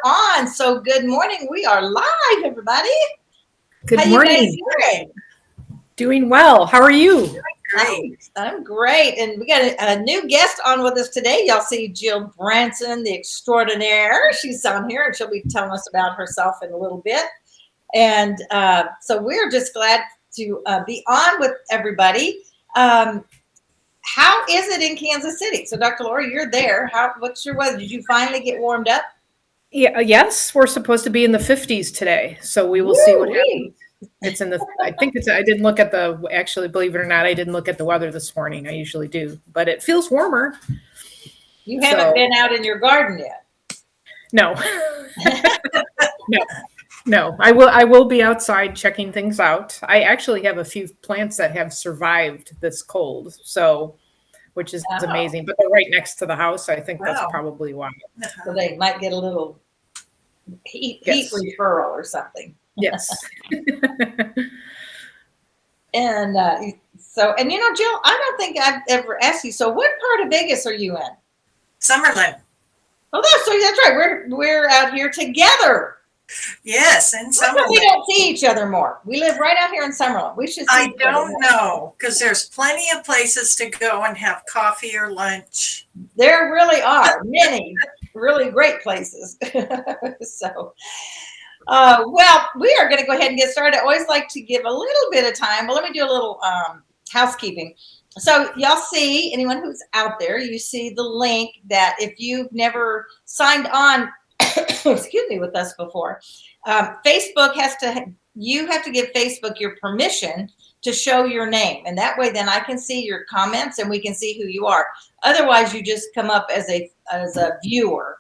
on. So good morning. We are live, everybody. Good How morning. you guys doing? Doing well. How are you? Great. I'm great. And we got a new guest on with us today. Y'all see Jill Branson, the extraordinaire. She's on here and she'll be telling us about herself in a little bit. And so we're just glad to be on with everybody. How is it in Kansas City? So, Dr. Laura, you're there. What's your weather? Did you finally get warmed up? Yeah, yes, we're supposed to be in the 50s today, so we will see what happens. It's in the, I think it's, I didn't look at actually, believe it or not, I didn't look at the weather this morning. I usually do, but it feels warmer. You haven't been out in your garden yet? No. No. I will be outside checking things out. I actually have a few plants that have survived this cold, so, which is amazing, but they're right next to the house. I think that's probably why. So they might get a little heat referral or something. Yes. And and you know, Jill, I don't think I've ever asked you. So what part of Vegas are you in? Summerlin. Oh, that's right. We're out here together. Yes, in Summerlin. We don't see each other more. We live right out here in Summerlin. We should see I don't know, because there's plenty of places to go and have coffee or lunch. There really are many really great places. So, well, we are going to go ahead and get started. I always like to give a little bit of time. Well, let me do a little housekeeping. So y'all see, anyone who's out there, you see the link that if you've never signed on, excuse me, with us before, Facebook you have to give Facebook your permission to show your name. And that way, then I can see your comments and we can see who you are. Otherwise, you just come up as a viewer,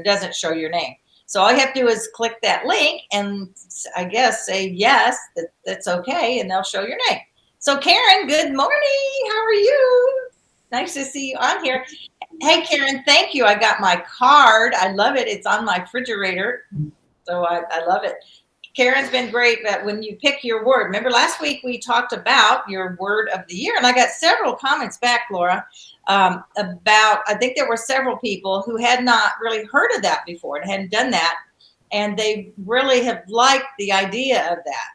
doesn't show your name. So all you have to do is click that link and I guess say yes, that's okay, and they'll show your name. So Karen, good morning. How are you? Nice to see you on here. Hey, Karen, thank you. I got my card. I love it. It's on my refrigerator. So I love it. Karen's been great that when you pick your word. Remember last week we talked about your word of the year, and I got several comments back, Laura, about, I think there were several people who had not really heard of that before and hadn't done that. And they really have liked the idea of that,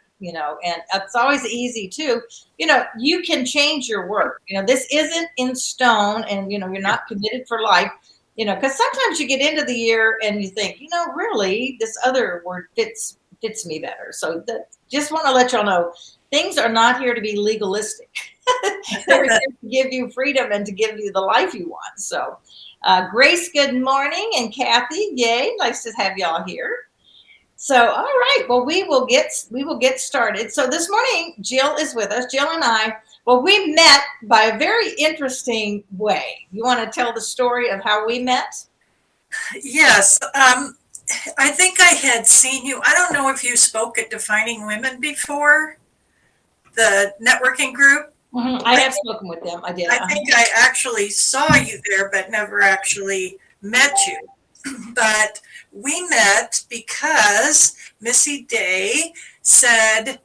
and it's always easy too. You can change your word. This isn't in stone and, you're not committed for life, because sometimes you get into the year and you think, really this other word fits me better. So just want to let y'all know things are not here to be legalistic. They're here to give you freedom and to give you the life you want. So Grace, good morning. And Kathy, yay. Nice to have y'all here. So, all right. Well, we will get started. So this morning, Jill is with us. Jill and I, we met by a very interesting way. You want to tell the story of how we met? Yes. I think I had seen you. I don't know if you spoke at Defining Women before, the networking group. Mm-hmm. I have spoken with them. I did. I think I actually saw you there, but never actually met you. But we met because Missy Day said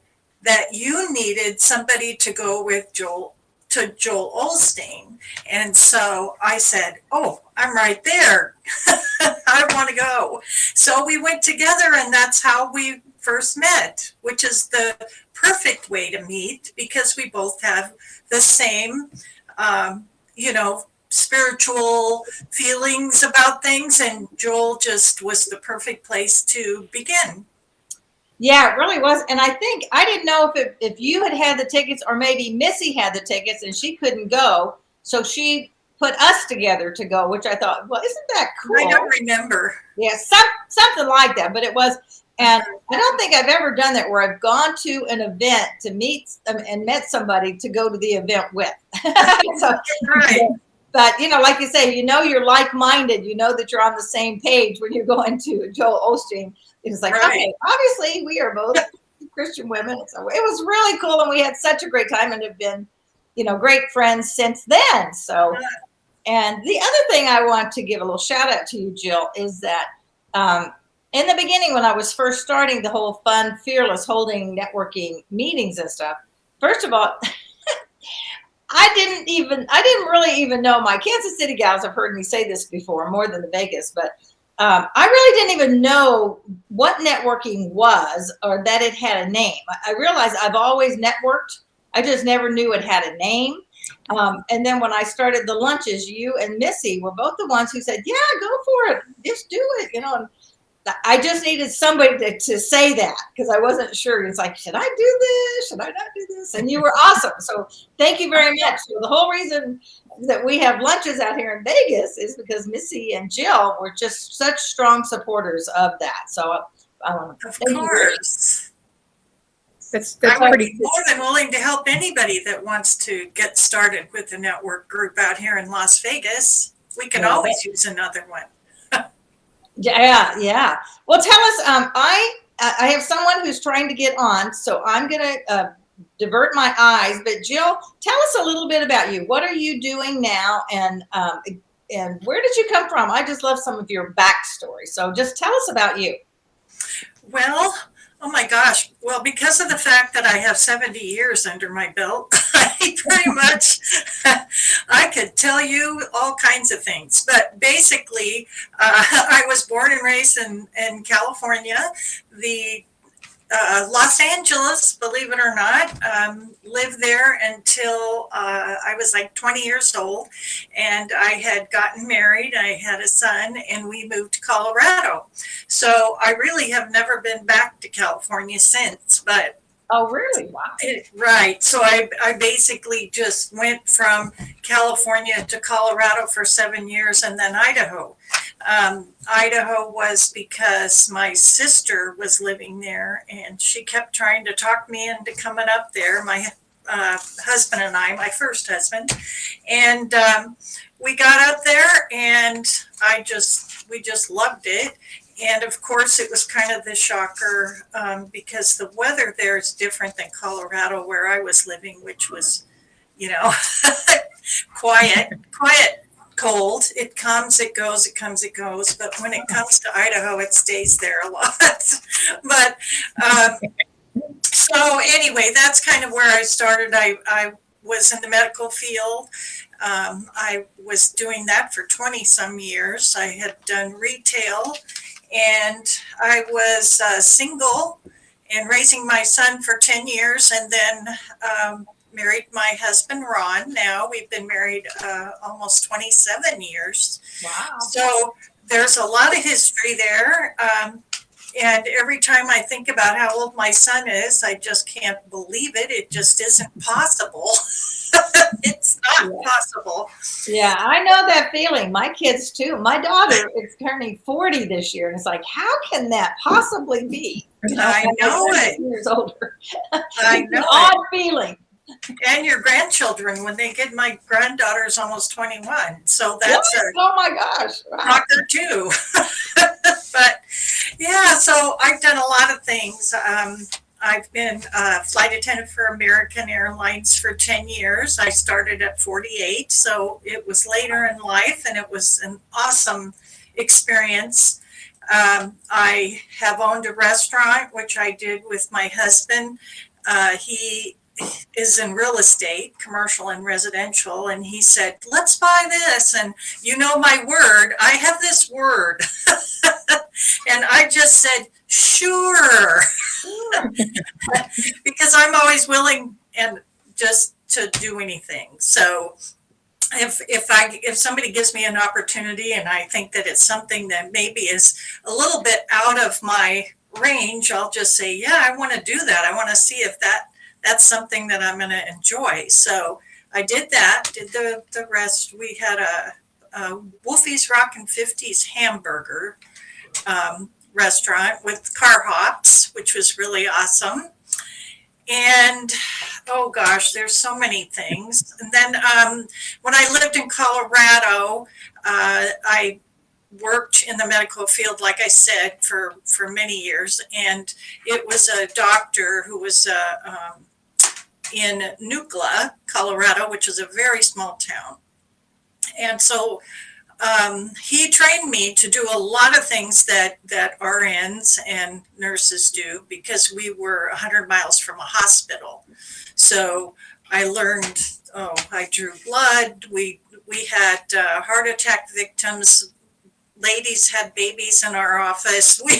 that you needed somebody to go with Joel Osteen. And so I said, oh, I'm right there. I want to go. So we went together, and that's how we first met, which is the perfect way to meet because we both have the same, spiritual feelings about things. And Joel just was the perfect place to begin. Yeah, it really was. And I think I didn't know if you had the tickets or maybe Missy had the tickets and she couldn't go. So she put us together to go, which I thought, well, isn't that cool? I don't remember. Yeah, something like that. But it was, and I don't think I've ever done that where I've gone to an event to meet and met somebody to go to the event with. So, right. But, like you say, you're like-minded, that you're on the same page when you're going to Joel Osteen. It's like, right. Okay, obviously we are both Christian women. So it was really cool. And we had such a great time and have been, great friends since then. So, and the other thing I want to give a little shout out to you, Jill, is that in the beginning, when I was first starting the whole fun, fearless holding networking meetings and stuff, first of all, I didn't really even know. My Kansas City gals have heard me say this before more than the Vegas, but I really didn't even know what networking was or that it had a name. I realized I've always networked. I just never knew it had a name. And then when I started the lunches, you and Missy were both the ones who said, yeah, go for it. Just do it. And I just needed somebody to say that because I wasn't sure. It's like, should I do this? Should I not do this? And you were awesome. So thank you very much. So the whole reason that we have lunches out here in Vegas is because Missy and Jill were just such strong supporters of that. So I want to thank you. That's I would pretty be more than willing to help anybody that wants to get started with the network group out here in Las Vegas. We could always use another one. Yeah. Well, tell us. I have someone who's trying to get on, so I'm gonna divert my eyes. But Jill, tell us a little bit about you. What are you doing now, and where did you come from? I just love some of your backstory. So just tell us about you. Well, oh my gosh. Well, because of the fact that I have 70 years under my belt, I pretty much, I could tell you all kinds of things. But basically, I was born and raised in California. The Los Angeles, believe it or not, lived there until I was like 20 years old, and I had gotten married. I had a son, and we moved to Colorado. So I really have never been back to California since. But oh, really? Wow. Right. So I basically just went from California to Colorado for 7 years, and then Idaho. Idaho was because my sister was living there, and she kept trying to talk me into coming up there. My husband and I, my first husband, and we got up there, and we just loved it. And of course, it was kind of the shocker because the weather there is different than Colorado, where I was living, which was, quiet, cold. It comes, it goes, it comes, it goes. But when it comes to Idaho, it stays there a lot. But so anyway, that's kind of where I started. I was in the medical field. I was doing that for 20 some years. I had done retail, and I was single and raising my son for 10 years, and then married my husband, Ron. Now we've been married almost 27 years. Wow. So there's a lot of history there. And every time I think about how old my son is, I just can't believe it. It just isn't possible. It's not possible. Yeah, I know that feeling. My kids too. My daughter is turning 40 this year, and it's like, how can that possibly be? I know it. Years older. I know it's an odd feeling. And your grandchildren, when they get, my granddaughter's almost 21. So that's oh my gosh. Wow. Rocker too. But yeah, so I've done a lot of things. I've been a flight attendant for American Airlines for 10 years. I started at 48, so it was later in life, and it was an awesome experience. I have owned a restaurant, which I did with my husband. He is in real estate, commercial and residential, and he said, let's buy this. And you know my word, I have this word. And I just said, sure. Because I'm always willing and just to do anything. So if somebody gives me an opportunity and I think that it's something that maybe is a little bit out of my range, I'll just say, yeah, I want to do that. I want to see if that's something that I'm going to enjoy. So I did that, did the rest. We had a Wolfie's Rockin' 50s hamburger restaurant with car hops, which was really awesome. And oh gosh, there's so many things. And then when I lived in Colorado, I worked in the medical field, like I said, for many years. And it was a doctor who was in Nucla, Colorado, which is a very small town. And so he trained me to do a lot of things that RNs and nurses do, because we were 100 miles from a hospital. So I learned, I drew blood. We had heart attack victims ladies had babies in our office. We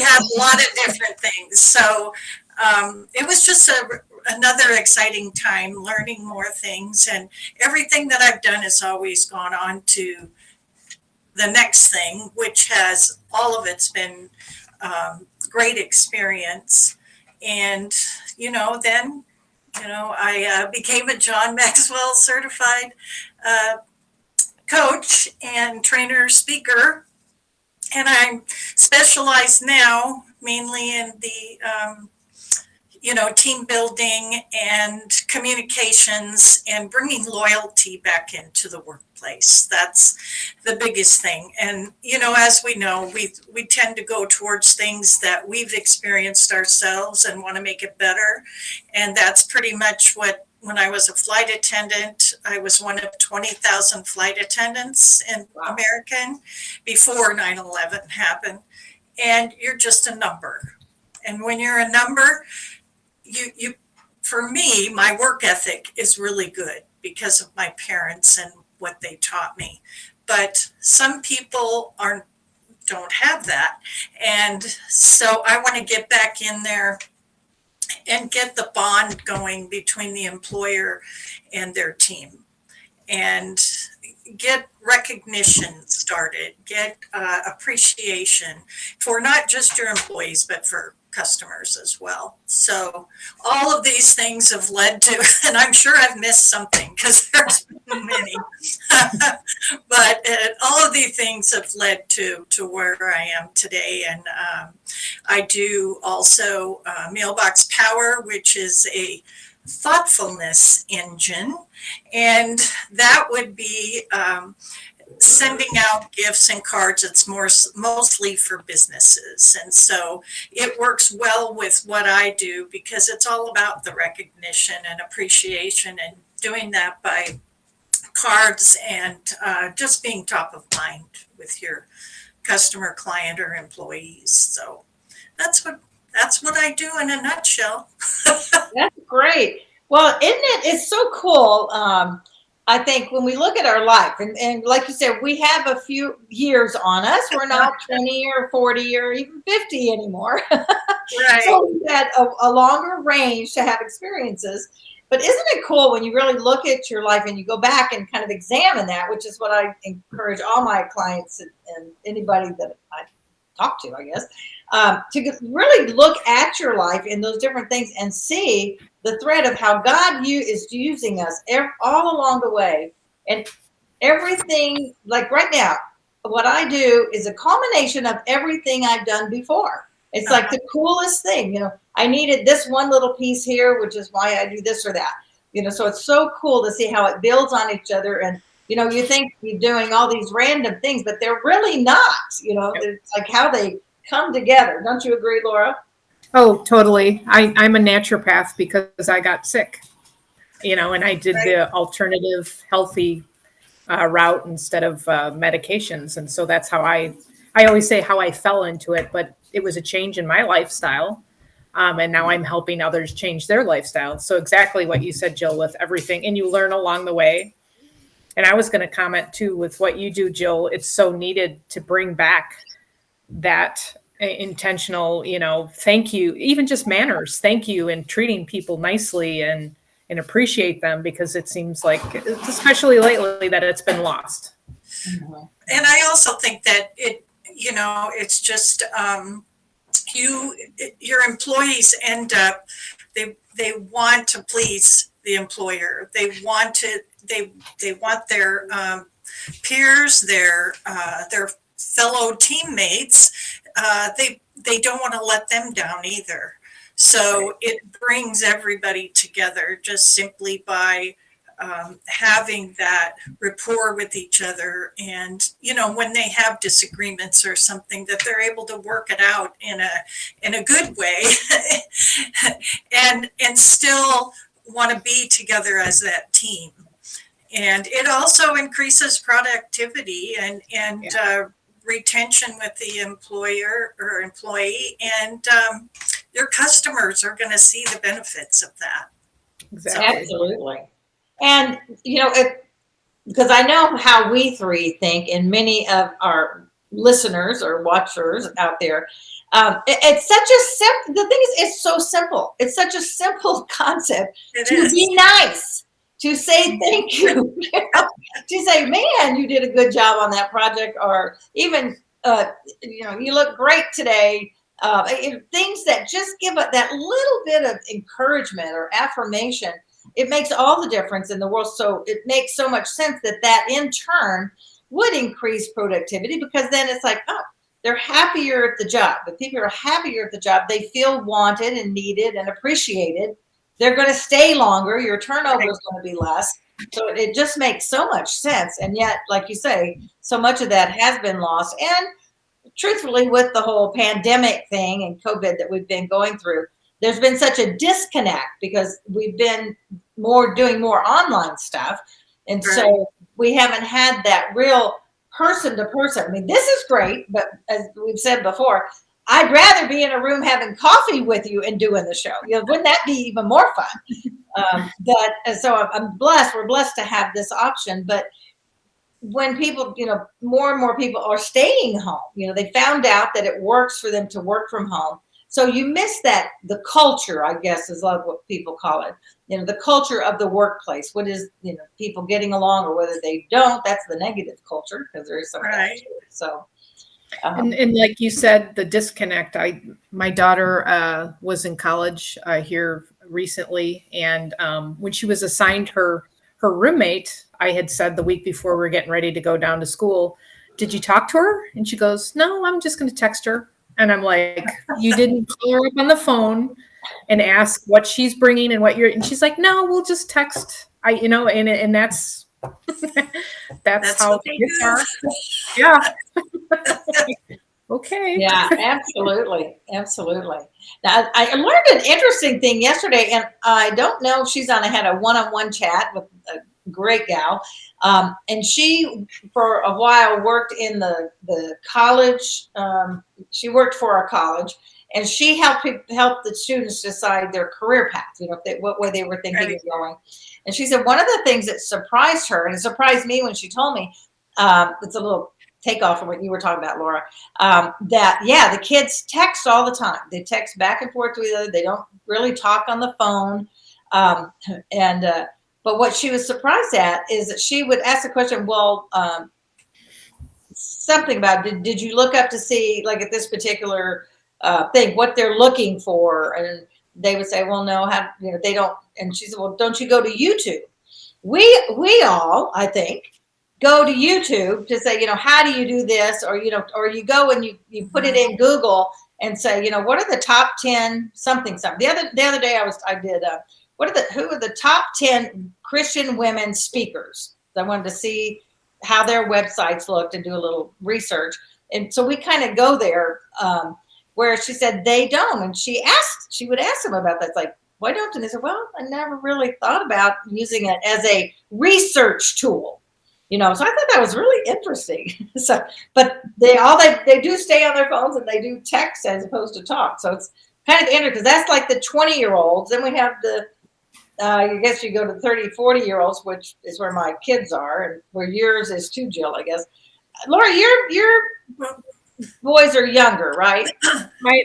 had a lot of different things. So it was just another exciting time, learning more things, and everything that I've done has always gone on to the next thing, which has all of it's been great experience. And then I became a John Maxwell certified coach and trainer speaker, and I'm specialized now mainly in the team building and communications and bringing loyalty back into the workplace. That's the biggest thing. And as we know, we tend to go towards things that we've experienced ourselves and want to make it better. And that's pretty much what, when I was a flight attendant, I was one of 20,000 flight attendants in American before 9/11 happened. And you're just a number. And when you're a number, you for me, my work ethic is really good because of my parents and what they taught me. But some people don't have that. And so I want to get back in there and get the bond going between the employer and their team, and get recognition started, get appreciation for not just your employees, but for customers as well. So all of these things have led to, and I'm sure I've missed something because there's been many, but all of these things have led to where I am today. And I do also Mailbox Power, which is a thoughtfulness engine, and that would be sending out gifts and cards. It's mostly for businesses, and so it works well with what I do because it's all about the recognition and appreciation, and doing that by cards and just being top of mind with your customer, client, or employees. So that's what I do in a nutshell. That's great. Well, isn't it? It's so cool. I think when we look at our life, and like you said, we have a few years on us. We're not 20 or 40 or even 50 anymore. Right. So we've got a longer range to have experiences. But isn't it cool when you really look at your life and you go back and kind of examine that, which is what I encourage all my clients and anybody that I talk to, I guess, to really look at your life in those different things and see the thread of how God is using us all along the way. And everything, like right now, what I do is a culmination of everything I've done before. It's like the coolest thing. I needed this one little piece here, which is why I do this or that. So it's so cool to see how it builds on each other. And you think you're doing all these random things, but they're really not. It's like how they come together. Don't you agree, Laura? Oh, totally. I'm a naturopath because I got sick, and I did the alternative healthy route instead of medications. And so that's how I always say how I fell into it, but it was a change in my lifestyle. And now I'm helping others change their lifestyle. So exactly what you said, Jill, with everything, and you learn along the way. And I was going to comment too, with what you do, Jill, it's so needed to bring back that intentional, thank you, even just manners, thank you, and treating people nicely and appreciate them, because it seems like, especially lately, that it's been lost. And I also think that it's just your employees end up, they want to please the employer. They want their peers, their fellow teammates. They don't want to let them down either. So it brings everybody together just simply by having that rapport with each other. And, when they have disagreements or something, that they're able to work it out in a good way and still want to be together as that team. And it also increases productivity and retention with the employer or employee, and your customers are going to see the benefits of that. Exactly. Absolutely. And because I know how we three think, and many of our listeners or watchers out there. It's such a simple. The thing is, it's so simple. It's such a simple concept It to is. be nice, to say thank you, to say, "Man, you did a good job on that project," or even, "You look great today." Things that just give it that little bit of encouragement or affirmation, it makes all the difference in the world. So it makes so much sense that in turn would increase productivity, because then it's like, oh, they're happier at the job. If people are happier at the job, they feel wanted and needed and appreciated. They're going to stay longer. Your turnover is going to be less. So it just makes so much sense. And yet, like you say, so much of that has been lost. And truthfully, with the whole pandemic thing and COVID that we've been going through, there's been such a disconnect because we've been doing more online stuff. And so we haven't had that real person to person. I mean, this is great, but as we've said before, I'd rather be in a room having coffee with you and doing the show. Wouldn't that be even more fun? So I'm blessed. We're blessed to have this option. But when people, more and more people are staying home, they found out that it works for them to work from home. So you miss the culture, I guess, is like what people call it. The culture of the workplace. What is, people getting along, or whether they don't, that's the negative culture, because there is some. Right. So. And like you said, the disconnect. My daughter was in college here recently, and when she was assigned her roommate, I had said the week before we were getting ready to go down to school, "Did you talk to her?" And she goes, "No, I'm just going to text her." And I'm like, "You didn't call her up on the phone and ask what she's bringing and what you're?" And she's like, "No, we'll just text." And that's that's how kids are. Yeah. Okay. Yeah, absolutely. Absolutely. Now, I learned an interesting thing yesterday, and I don't know if had a one-on-one chat with a great gal. And she, for a while, worked in the college. She worked for a college, and she helped the students decide their career path, what way they were thinking of going. And she said one of the things that surprised her, and it surprised me when she told me, it's a little takeoff from what you were talking about, Laura, the kids text all the time. They text back and forth to each other. They don't really talk on the phone. But what she was surprised at is that she would ask the question, well, something about, did you look up to see, like, at this particular thing, what they're looking for? And they would say, well, no, they don't. And she said, well, don't you go to YouTube? We all, I think, go to YouTube to say, how do you do this? Or, or you go and you put it in Google and say, what are the top 10 something. The other day who are the top 10 Christian women speakers? I wanted to see how their websites looked and do a little research. And so we kind of go there, where she said they don't. And she would ask them about that. It's like, why don't? And they said, well, I never really thought about using it as a research tool. So I thought that was really interesting. So, but they do stay on their phones, and they do text as opposed to talk. So it's kind of interesting, because that's like the 20-year-olds. Then we have I guess you go to 30, 40-year-olds, which is where my kids are, and where yours is too, Jill, I guess. Laura, your boys are younger, right?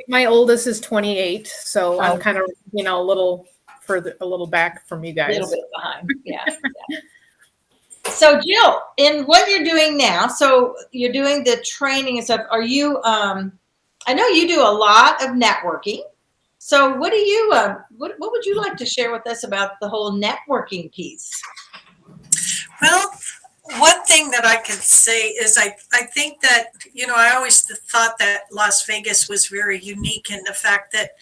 My oldest is 28, so I'm kind of, a little back from you guys. A little bit behind, yeah. So Jill, in what you're doing now, so you're doing the training and stuff. Are you? I know you do a lot of networking. So what do you? What would you like to share with us about the whole networking piece? Well, one thing that I can say is I think that, I always thought that Las Vegas was very unique in the fact that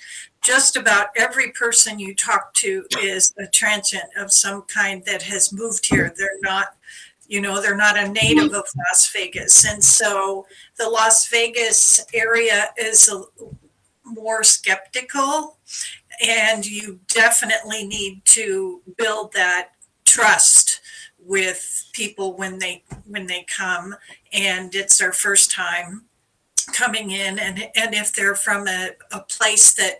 just about every person you talk to is a transient of some kind that has moved here. They're not, they're not a native of Las Vegas. And so the Las Vegas area is more skeptical, and you definitely need to build that trust with people when they come, and it's their first time coming in, and if they're from a place that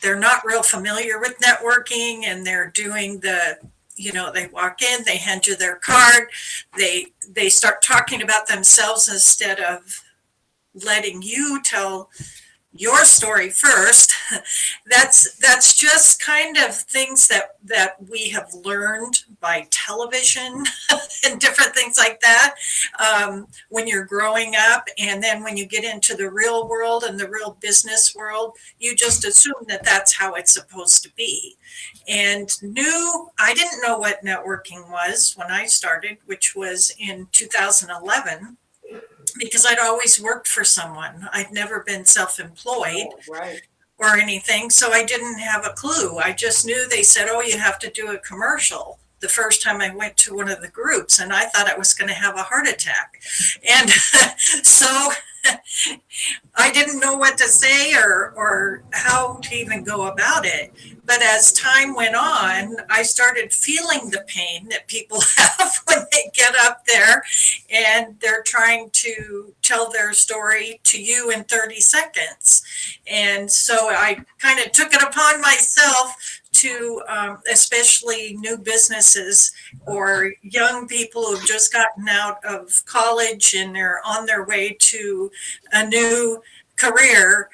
they're not real familiar with networking, and they're doing the they walk in, they hand you their card, they start talking about themselves instead of letting you tell your story first. That's just kind of things that we have learned by television and different things like that, when you're growing up. And then when you get into the real world and the real business world, you just assume that that's how it's supposed to be. And I didn't know what networking was when I started, which was in 2011, because I'd always worked for someone. I'd never been self-employed Right. or anything, so I didn't have a clue. I just knew they said, oh, you have to do a commercial the first time I went to one of the groups, and I thought I was going to have a heart attack. And so I didn't know what to say or how to even go about it. But as time went on, I started feeling the pain that people have when they get up there and they're trying to tell their story to you in 30 seconds. And so I kind of took it upon myself to, especially new businesses or young people who've just gotten out of college and they're on their way to a new career,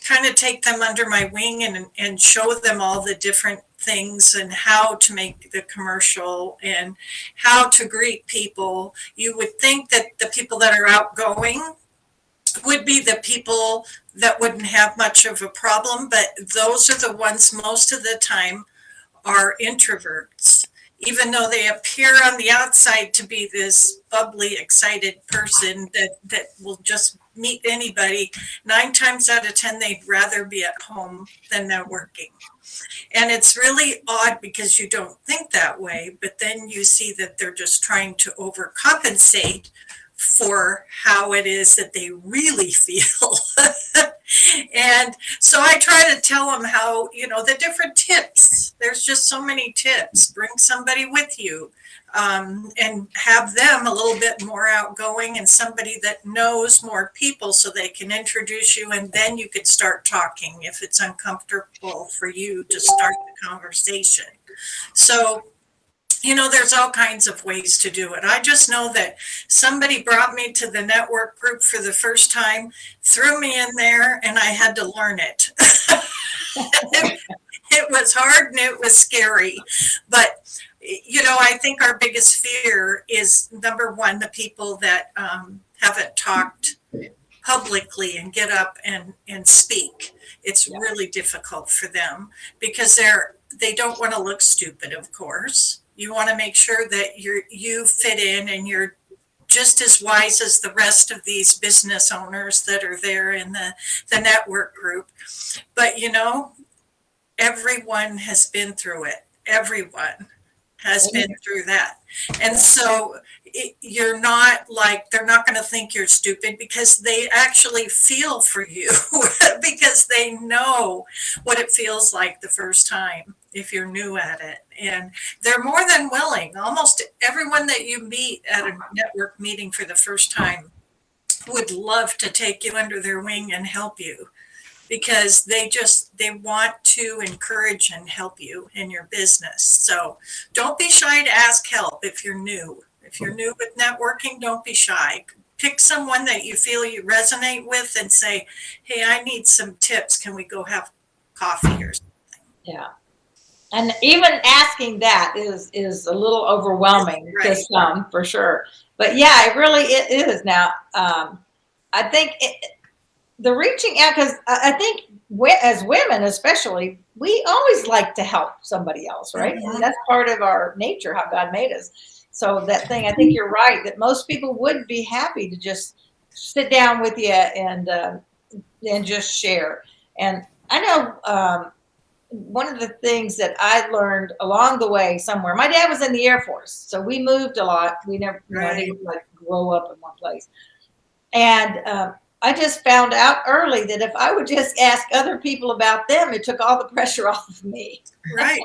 kind of take them under my wing and show them all the different things and how to make the commercial and how to greet people. You would think that the people that are outgoing would be the people that wouldn't have much of a problem, but those are the ones most of the time are introverts. Even though they appear on the outside to be this bubbly, excited person that will just meet anybody, 9 times out of 10, they'd rather be at home than they're working. And it's really odd because you don't think that way, but then you see that they're just trying to overcompensate for how it is that they really feel. And so I try to tell them how, the different tips. There's just so many tips. Bring somebody with you, and have them a little bit more outgoing and somebody that knows more people so they can introduce you, and then you could start talking if it's uncomfortable for you to start the conversation. So there's all kinds of ways to do it. I just know that somebody brought me to the network group for the first time, threw me in there, and I had to learn it. It was hard and it was scary. But, I think our biggest fear is, number one, the people that haven't talked publicly and get up and speak. It's really difficult for them because they don't want to look stupid, of course. You want to make sure that you fit in and you're just as wise as the rest of these business owners that are there in the network group. But everyone has been through it. Everyone has been through that. And so you're not they're not going to think you're stupid because they actually feel for you because they know what it feels like the first time if you're new at it. And they're more than willing. Almost everyone that you meet at a network meeting for the first time would love to take you under their wing and help you, because they want to encourage and help you in your business. So don't be shy to ask help if you're new. If you're new with networking, don't be shy. Pick someone that you feel you resonate with and say, hey, I need some tips. Can we go have coffee or something? Yeah. And even asking that is a little overwhelming to some, for sure. But yeah, it is. Now, I think the reaching out, because I think as women especially, we always like to help somebody else, right? Mm-hmm. And that's part of our nature, how God made us. So that thing, I think you're right, that most people would be happy to just sit down with you and just share. And I know one of the things that I learned along the way somewhere, my dad was in the Air Force, so we moved a lot. We never, I didn't grow up in one place. And I just found out early that if I would just ask other people about them, it took all the pressure off of me. Right.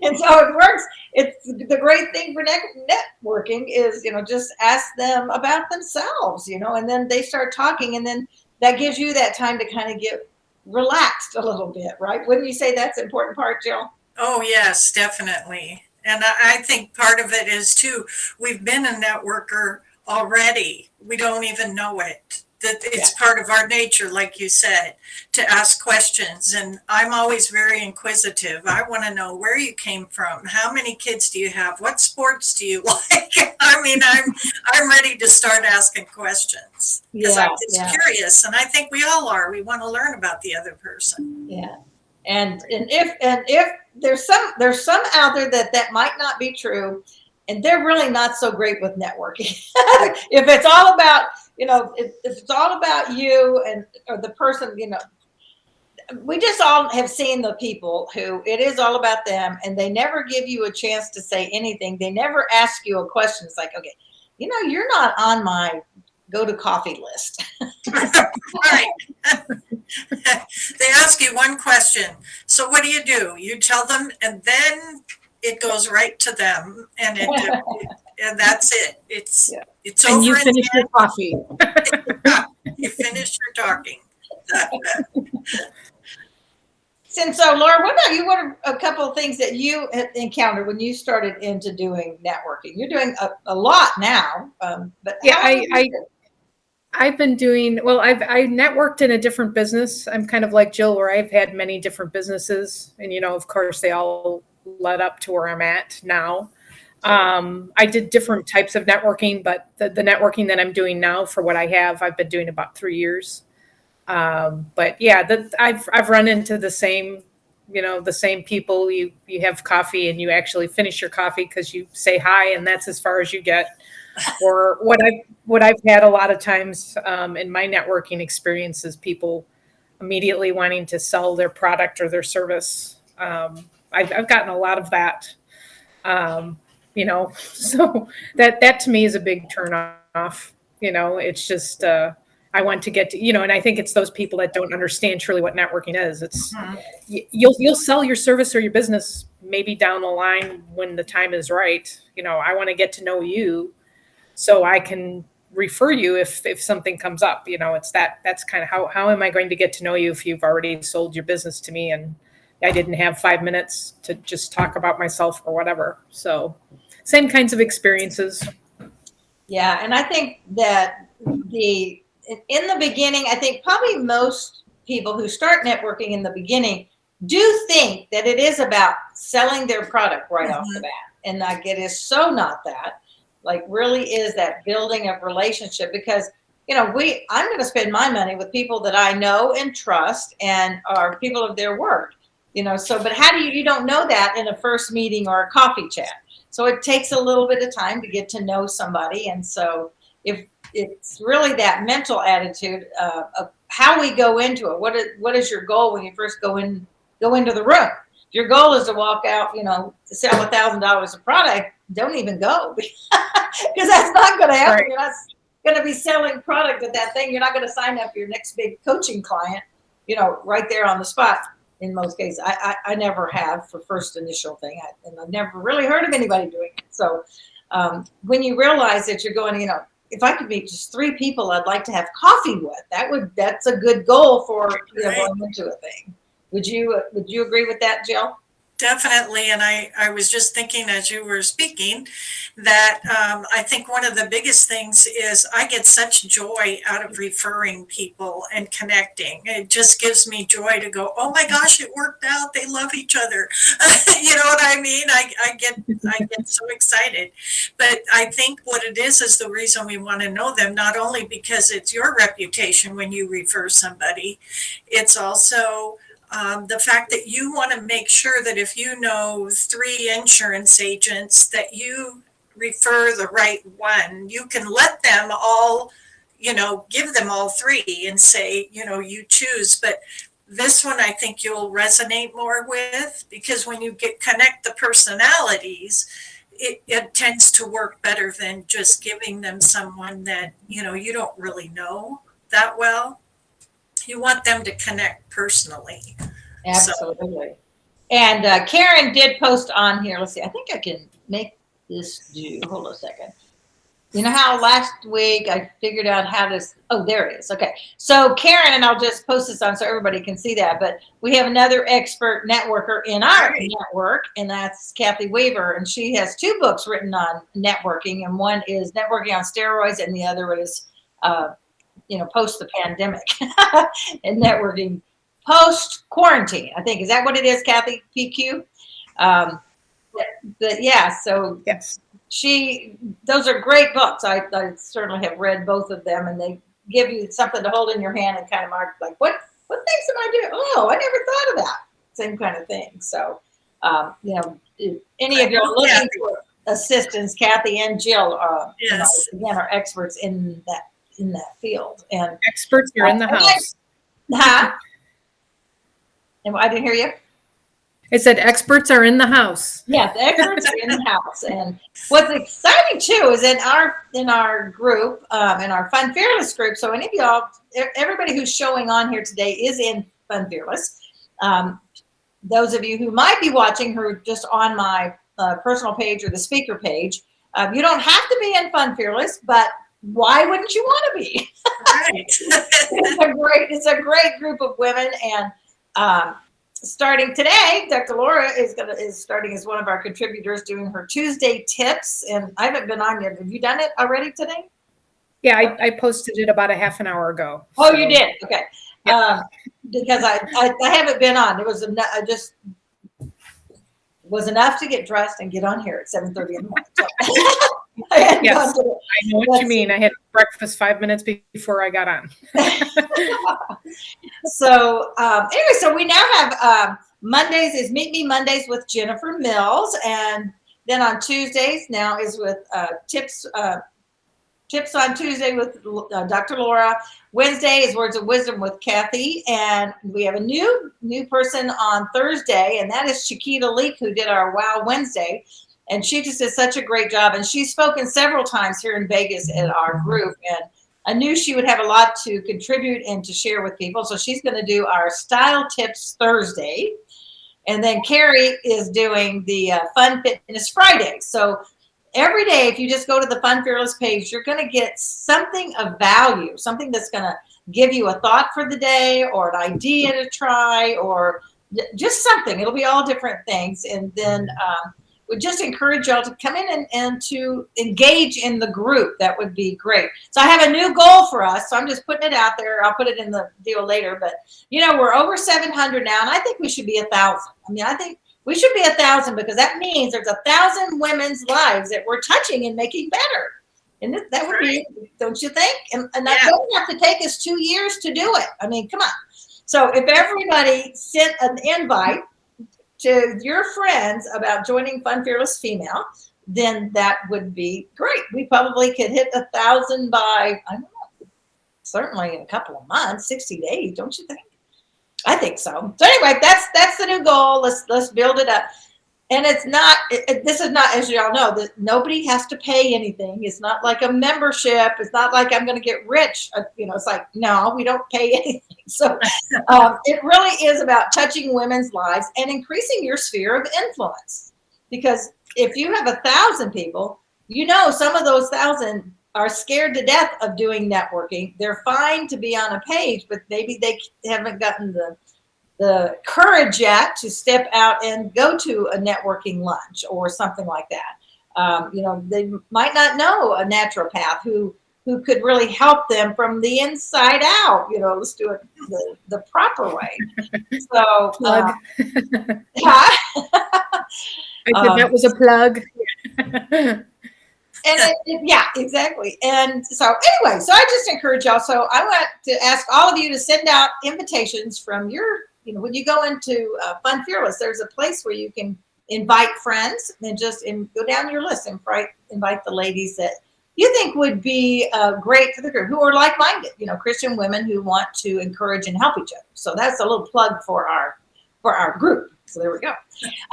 And so it works. It's the great thing for networking is, just ask them about themselves, and then they start talking, and then that gives you that time to kind of get relaxed a little bit, right? Wouldn't you say that's the important part, Jill? Oh, yes, definitely. And I think part of it is too, we've been a networker already. We don't even know it. That Yeah. it's part of our nature, like you said, to ask questions. And I'm always very inquisitive. I want to know where you came from. How many kids do you have? What sports do you like? I mean, I'm ready to start asking questions because I'm Yeah, just yeah, curious. And I think we all are. We want to learn about the other person. yeah. And if there's some out there that might not be true, and they're really not so great with networking. If it's all about, if it's all about you and or the person, we just all have seen the people who it is all about them, and they never give you a chance to say anything. They never ask you a question. It's like, okay, you're not on my go to coffee list. Right. They ask you one question. So what do? You tell them, and then it goes right to them, and and that's it. It's Yeah. it's And over you in finish your coffee. the end. You finish your talking. And so, Laura, what about you? What are a couple of things that you encountered when you started into doing networking? You're doing a lot now, but Yeah, how long have you been? I've been doing well. I networked in a different business. I'm kind of like Jill, where I've had many different businesses, and of course, they all led up to where I'm at now. I did different types of networking, but the networking that I'm doing now for what I have, I've been doing about 3 years. But yeah, I've run into the same people. You have coffee and you actually finish your coffee because you say hi, and that's as far as you get. Or what I've had a lot of times in my networking experiences, people immediately wanting to sell their product or their service. I've gotten a lot of that. So that to me is a big turn off. It's just I want to get to, and I think it's those people that don't understand truly what networking is. It's Mhm. you'll sell your service or your business maybe down the line when the time is right. I want to get to know you so I can refer you if something comes up. It's that's kind of how am I going to get to know you if you've already sold your business to me and I didn't have 5 minutes to just talk about myself or whatever. So same kinds of experiences. Yeah, and I think that in the beginning, I think probably most people who start networking in the beginning do think that it is about selling their product right off the bat, and like it is so not that. Like really is that building of relationship because I'm going to spend my money with people that I know and trust and are people of their word. So but how do you don't know that in a first meeting or a coffee chat? So it takes a little bit of time to get to know somebody. And so if it's really that mental attitude of how we go into it, what is your goal when you first go into the room? If your goal is to walk out, to sell $1,000 of product, don't even go because that's not going to happen. Right. You're not going to be selling product at that thing. You're not going to sign up for your next big coaching client, right there on the spot. In most cases, I never have for first initial thing, and I've never really heard of anybody doing it. So when you realize that you're going, if I could meet just 3 people I'd like to have coffee with, that's a good goal for Right. going into a thing. Would you agree with that, Jill? Definitely. And I was just thinking as you were speaking that I think one of the biggest things is I get such joy out of referring people and connecting. It just gives me joy to go, oh my gosh, it worked out. They love each other. You know what I mean? I get so excited. But I think what it is the reason we want to know them, not only because it's your reputation when you refer somebody, it's also the fact that you want to make sure that if you know 3 insurance agents that you refer the right one, you can let them all, give them all 3 and say, you choose. But this one I think you'll resonate more with because when you connect the personalities, it tends to work better than just giving them someone that, you don't really know that well. You want them to connect personally. So, Absolutely. And Karen did post on here. Let's see. I think I can make this do. Hold on a second. You know how last week I figured out how to, oh, there it is. Okay. So Karen, and I'll just post this on so everybody can see that, but we have another expert networker in our network, and that's Kathy Weaver. And she has 2 books written on networking, and one is Networking on Steroids, and the other is, post the pandemic and networking post quarantine. I think, is that what it is, Kathy? PQ? But yeah, so Yes. those are great books. I certainly have read both of them, and they give you something to hold in your hand and kind of mark, like, what things am I doing? Oh, I never thought of that. Same kind of thing. So, if any of you are looking for assistance, Kathy and Jill, again, are experts in that field. And experts are in the house. And I didn't hear you. I said experts are in the house. Yes, the experts are in the house. And what's exciting too is in our group, in our Fun Fearless group. So any of y'all, everybody who's showing on here today is in Fun Fearless. Those of you who might be watching who are just on my personal page or the speaker page, you don't have to be in Fun Fearless, but why wouldn't you want to be? Right. It's a great group of women, and starting today, Dr. Laura is starting as one of our contributors, doing her Tuesday tips. And I haven't been on yet. Have you done it already today? Yeah, I posted it about a half an hour ago. Oh, so. You did? Okay. Yeah. Because I haven't been on. It was I just was enough to get dressed and get on here at 7:30 in the morning. So. Yes, I know what you mean. I had breakfast 5 minutes before I got on. So anyway, so we now have Mondays is Meet Me Mondays with Jennifer Mills, and then on Tuesdays now is with tips on Tuesday with Dr. Laura. Wednesday is Words of Wisdom with Kathy, and we have a new person on Thursday, and that is Chiquita Leak, who did our Wow Wednesday. And she just did such a great job. And she's spoken several times here in Vegas at our group. And I knew she would have a lot to contribute and to share with people. So she's going to do our Style Tips Thursday. And then Carrie is doing the Fun Fitness Friday. So every day, if you just go to the Fun Fearless page, you're going to get something of value, something that's going to give you a thought for the day or an idea to try or just something. It'll be all different things. And then we just encourage y'all to come in and to engage in the group. That would be great. So I have a new goal for us. So I'm just putting it out there. I'll put it in the deal later. But, we're over 700 now, and I think we should be 1,000. I think we should be 1,000 because that means there's 1,000 women's lives that we're touching and making better. And that would be, don't you think? And that doesn't have to take us 2 years to do it. Come on. So if everybody sent an invite to your friends about joining Fun Fearless Female, then that would be great. We probably could hit 1,000 by, I don't know, certainly in a couple of months, 60 days, don't you think? I think so. So anyway, that's the new goal. Let's build it up. And it's not, this is not, as you all know, that nobody has to pay anything. It's not like a membership. It's not like I'm going to get rich. It's like, no, we don't pay anything. So it really is about touching women's lives and increasing your sphere of influence. Because if you have 1,000 people, some of those 1,000 are scared to death of doing networking. They're fine to be on a page, but maybe they haven't gotten the courage yet to step out and go to a networking lunch or something like that. They might not know a naturopath who could really help them from the inside out. Let's do it the proper way. So, plug. I said that was a plug. And yeah, exactly. And so anyway, so I just encourage y'all. So I want to ask all of you to send out invitations from your, when you go into Fun Fearless, there's a place where you can invite friends and just go down your list and invite the ladies that you think would be great for the group, who are like-minded, Christian women who want to encourage and help each other. So that's a little plug for our group. So there we go.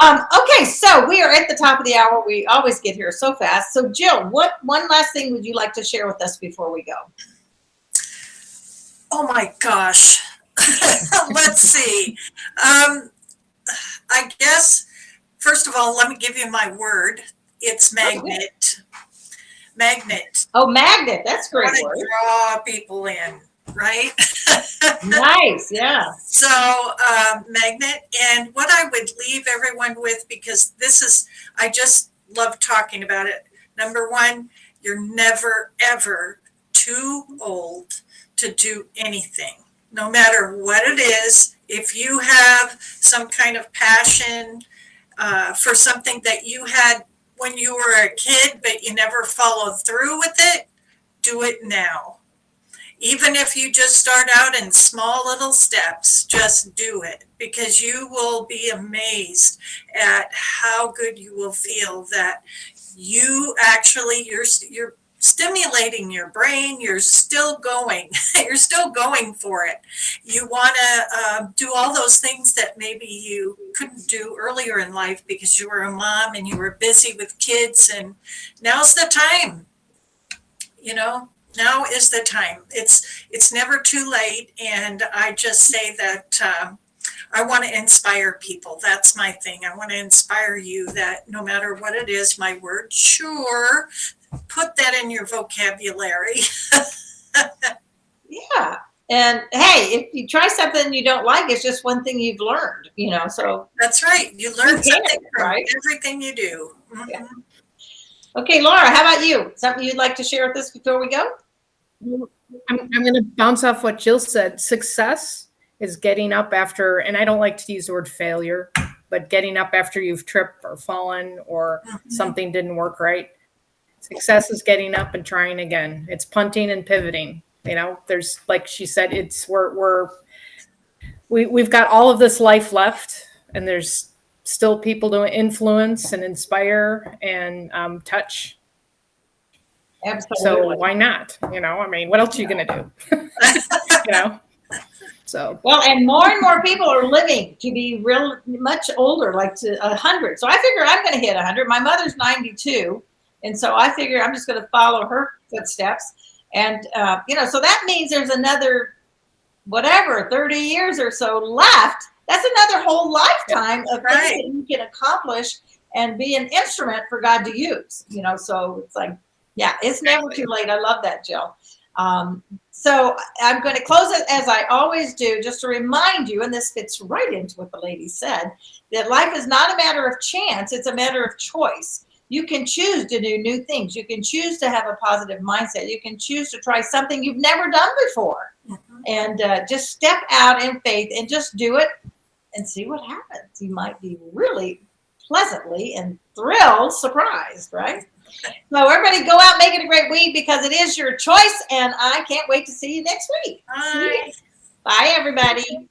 Okay, so we are at the top of the hour. We always get here so fast. So Jill, what one last thing would you like to share with us before we go? Oh my gosh. Let's see. I guess, first of all, let me give you my word. It's magnet. magnet. Oh, magnet. That's a I great want to word. draw people in, right? Nice. Yeah. So, magnet. And what I would leave everyone with, because I just love talking about it. Number one, you're never, ever too old to do anything, no matter what it is. If you have some kind of passion for something that you had when you were a kid, but you never followed through with it, do it now. Even if you just start out in small little steps, just do it, because you will be amazed at how good you will feel that you actually, you're stimulating your brain. You're still going. You're still going for it. You want to do all those things that maybe you couldn't do earlier in life because you were a mom and you were busy with kids, and now's the time. Now is the time. It's never too late, and I just say that I want to inspire people. That's my thing. I want to inspire you that no matter what it is, my word, sure, put that in your vocabulary. Yeah. And hey, if you try something you don't like, it's just one thing you've learned, so. That's right. You learn something from right? everything you do. Mm-hmm. Yeah. Okay, Laura, how about you? Something you'd like to share with us before we go? I'm going to bounce off what Jill said. Success is getting up after, and I don't like to use the word failure, but getting up after you've tripped or fallen or something didn't work right. Success is getting up and trying again. It's punting and pivoting. There's, like she said, we've got all of this life left, and there's still people to influence and inspire and touch. Absolutely. So why not? What else are you going to do? So. Well, and more people are living to be real much older, like to 100. So I figure I'm going to hit 100. My mother's 92. And so I figure I'm just going to follow her footsteps. And, so that means there's another, 30 years or so left. That's another whole lifetime of things that you can accomplish and be an instrument for God to use, so it's like, yeah, it's never too late. I love that, Jill. So I'm going to close it as I always do, just to remind you, and this fits right into what the lady said, that life is not a matter of chance. It's a matter of choice. You can choose to do new things. You can choose to have a positive mindset. You can choose to try something you've never done before. And just step out in faith and just do it and see what happens. You might be really pleasantly and thrilled surprised, right? So everybody go out, make it a great week, because it is your choice, and I can't wait to see you next week. Bye. Bye, everybody.